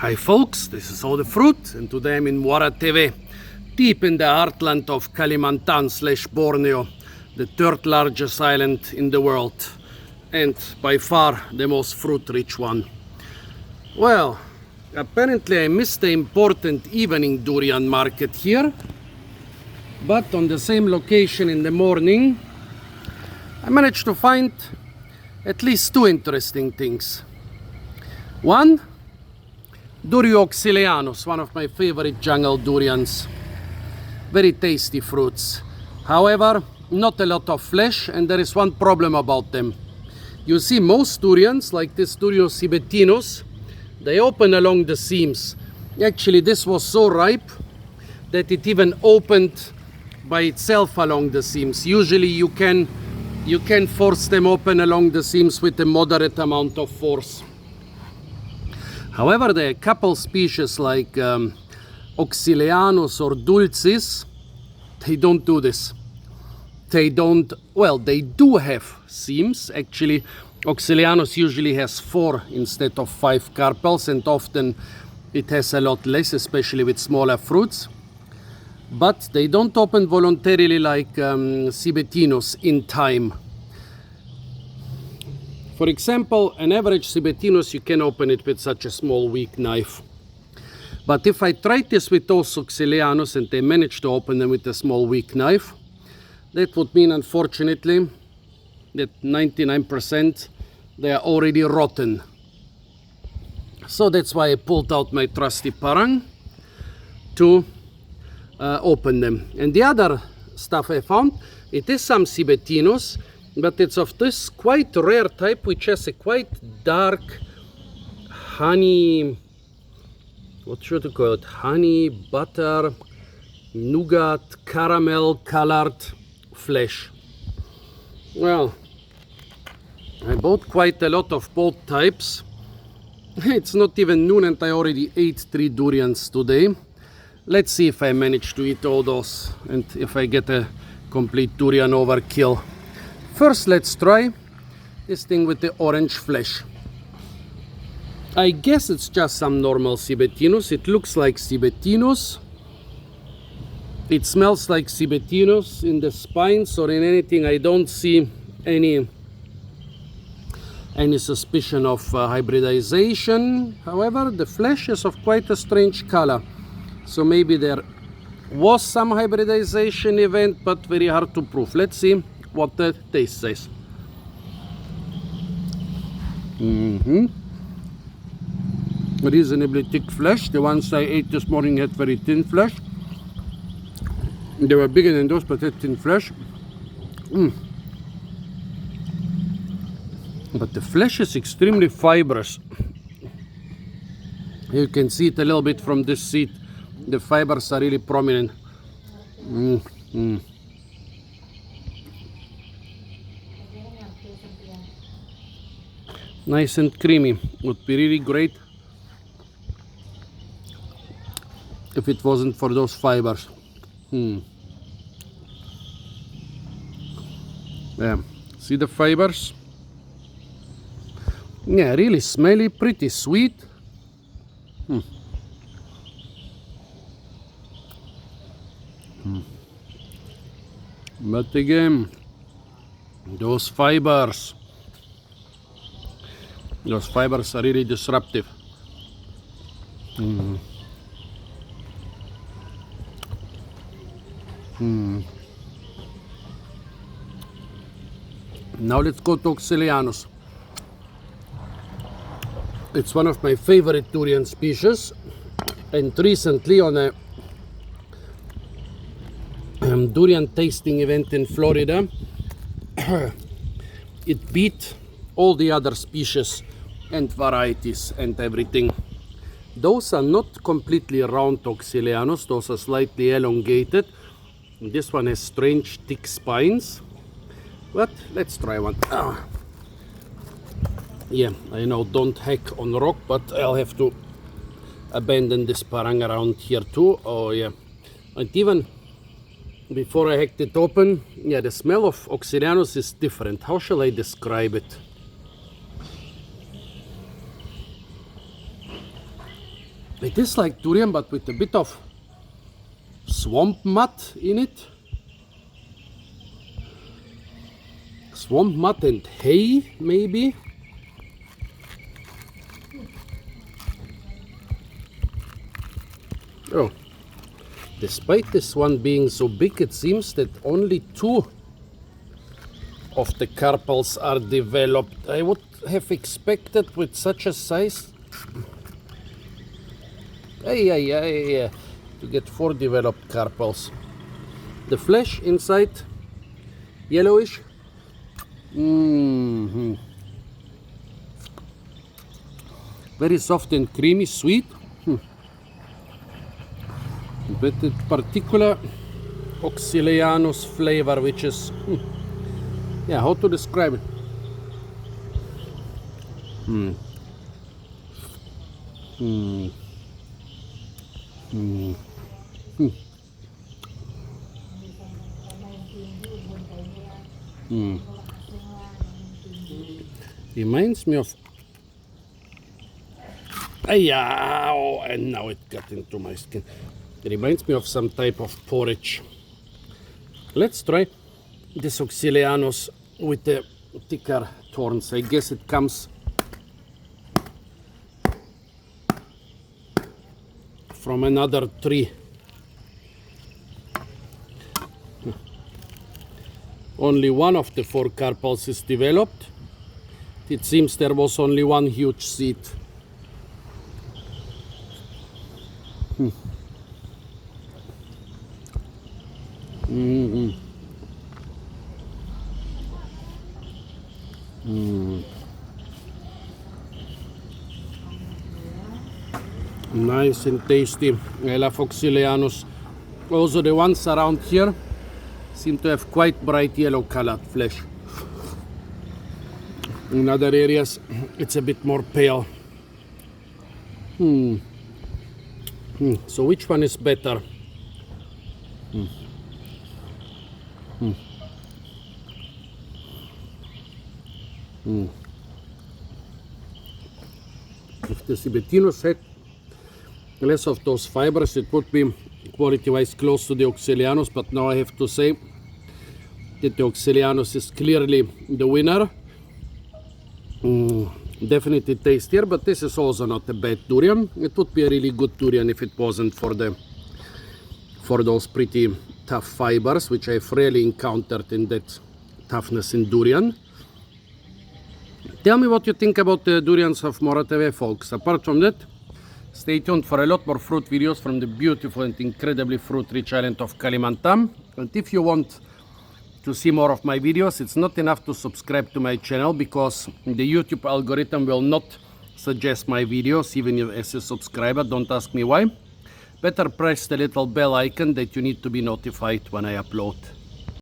Hi folks, this is All the Fruit, and today I'm in Muara TV, deep in the heartland of Kalimantan / Borneo, the third largest island in the world, and by far the most fruit-rich one. Well, apparently I missed the important evening durian market here, but on the same location in the morning, I managed to find at least two interesting things. One, Durio oxyleanus, one of my favorite jungle durians. Very tasty fruits. However, not a lot of flesh, and there is one problem about them. You see, most durians, like this Durio stinos, they open along the seams. Actually, this was so ripe that it even opened by itself along the seams. Usually you can force them open along the seams with a moderate amount of force. However, there are a couple species like oxyleanus or dulcis. They don't do this. They do have seams. Actually, oxyleanus usually has 4 instead of 5 carpels, and often it has a lot less, especially with smaller fruits. But they don't open voluntarily like stinos in time. For example, an average stinos, you can open it with such a small weak knife. But if I tried this with those oxyleanus and they managed to open them with a small weak knife, that would mean, unfortunately, that 99% they are already rotten. So that's why I pulled out my trusty parang to open them. And the other stuff I found, it is some stinos, but it's of this quite rare type, which has a quite dark honey, what should I call it, honey, butter, nougat, caramel colored flesh. Well, I bought quite a lot of both types. It's not even noon and I already ate 3 durians today. Let's see if I manage to eat all those and if I get a complete durian overkill. First, let's try this thing with the orange flesh. I guess it's just some normal stinos. It looks like stinos. It smells like stinos in the spines or in anything. I don't see any suspicion of hybridization. However, the flesh is of quite a strange color. So maybe there was some hybridization event, but very hard to prove. Let's see what the taste says. Reasonably thick flesh. The ones I ate this morning had very thin flesh. They were bigger than those, but had thin flesh. But the flesh is extremely fibrous. You can see it a little bit from this seed. The fibers are really prominent. Nice and creamy. Would be really great if it wasn't for those fibers. Yeah, see the fibers? Yeah, really smelly, pretty sweet. But again, those fibers are really disruptive. Now let's go to oxyleanus. It's one of my favorite durian species, and recently on a durian tasting event in Florida, it beat all the other species and varieties and everything. Those are not completely round oxyleanus, those are slightly elongated. This one has strange thick spines, but let's try one. Yeah, I know, don't hack on rock, but I'll have to abandon this parang around here too. Oh yeah, and even before I hacked it open, yeah, the smell of oxyleanus is different. How shall I describe it? It is like durian, but with a bit of swamp mud in it. Swamp mud and hay, maybe. Oh, despite this one being so big, it seems that only 2 of the carpels are developed. I would have expected with such a size to get 4 developed carpels. The flesh inside, yellowish. Very soft and creamy, sweet. But the particular oxyleanus flavor, which is, yeah, how to describe it? Reminds me of, and now it got into my skin. It reminds me of some type of porridge. Let's try this oxyleanus with the thicker thorns. I guess it comes from another tree. Only one of the 4 carpels is developed. It seems there was only one huge seed. Nice and tasty. I love oxyleanus. Also the ones around here seem to have quite bright yellow colored flesh. In other areas it's a bit more pale. So which one is better? If the Tibetinus had less of those fibers, it would be quality-wise close to the oxyleanus, but now I have to say that the oxyleanus is clearly the winner. Definitely tastier, but this is also not a bad durian. It would be a really good durian if it wasn't for those pretty tough fibers, which I've rarely encountered in that toughness in durian. Tell me what you think about the durians of Morateve, folks. Apart from that, stay tuned for a lot more fruit videos from the beautiful and incredibly fruit-rich island of Kalimantan. And if you want to see more of my videos, it's not enough to subscribe to my channel, because the YouTube algorithm will not suggest my videos even as a subscriber. Don't ask me why. Better press the little bell icon that you need to be notified when I upload.